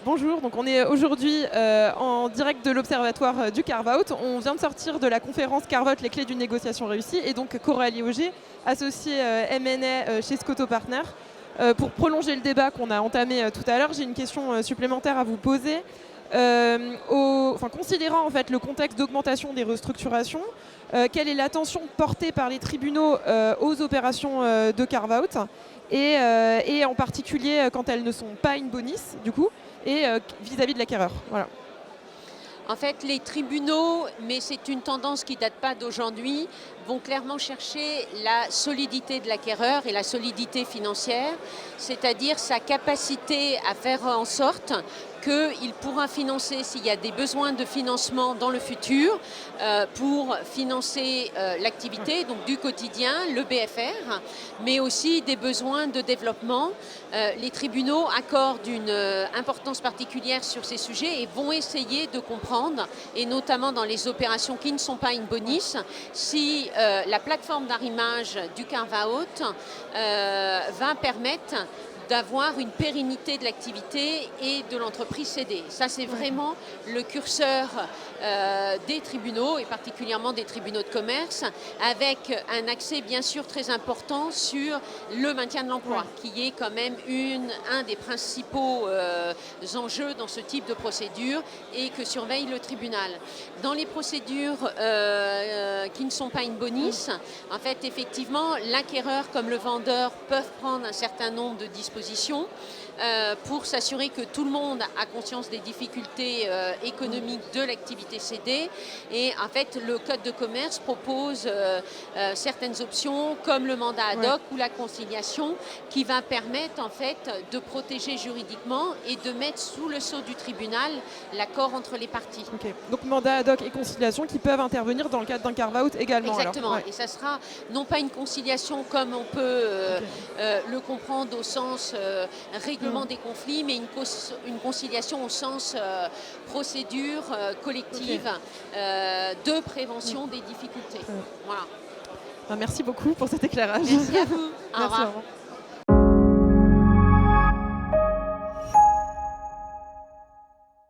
Bonjour. Donc on est aujourd'hui en direct de l'Observatoire du Carve-out. On vient de sortir de la conférence Carve-out, les clés d'une négociation réussie. Et donc Coralie Auger, associée M&A chez Scotto Partners. Pour prolonger le débat qu'on a entamé tout à l'heure, j'ai une question supplémentaire à vous poser. Considérant en fait le contexte d'augmentation des restructurations, quelle est l'attention portée par les tribunaux aux opérations de carve-out et en particulier quand elles ne sont pas in bonis du coup et vis-à-vis de l'acquéreur. Voilà. En fait, les tribunaux, mais c'est une tendance qui ne date pas d'aujourd'hui, vont clairement chercher la solidité de l'acquéreur et la solidité financière, c'est-à-dire sa capacité à faire en sorte qu'il pourra financer, s'il y a des besoins de financement dans le futur, pour financer l'activité, donc du quotidien, le BFR, mais aussi des besoins de développement. Les tribunaux accordent une importance particulière sur ces sujets et vont essayer de comprendre, et notamment dans les opérations qui ne sont pas in bonis, si la plateforme d'arrimage du carve-out va permettre d'avoir une pérennité de l'activité et de l'entreprise cédée. Ça, c'est vraiment le curseur des tribunaux, et particulièrement des tribunaux de commerce, avec un accès bien sûr très important sur le maintien de l'emploi, qui est quand même un des principaux enjeux dans ce type de procédure et que surveille le tribunal. Dans les procédures qui ne sont pas in bonis, en fait, effectivement, l'acquéreur comme le vendeur peuvent prendre un certain nombre de dispositions pour s'assurer que tout le monde a conscience des difficultés économiques de l'activité cédée. Et en fait, le Code de commerce propose certaines options comme le mandat ad hoc ou la conciliation qui va permettre en fait de protéger juridiquement et de mettre sous le sceau du tribunal l'accord entre les parties. Okay. Donc mandat ad hoc et conciliation qui peuvent intervenir dans le cadre d'un carve-out également. Exactement. Et ça sera non pas une conciliation comme on peut le comprendre au sens règlement des conflits, mais une conciliation au sens procédure collective de prévention des difficultés. Voilà. Merci beaucoup pour cet éclairage. Merci à vous. Merci, au revoir.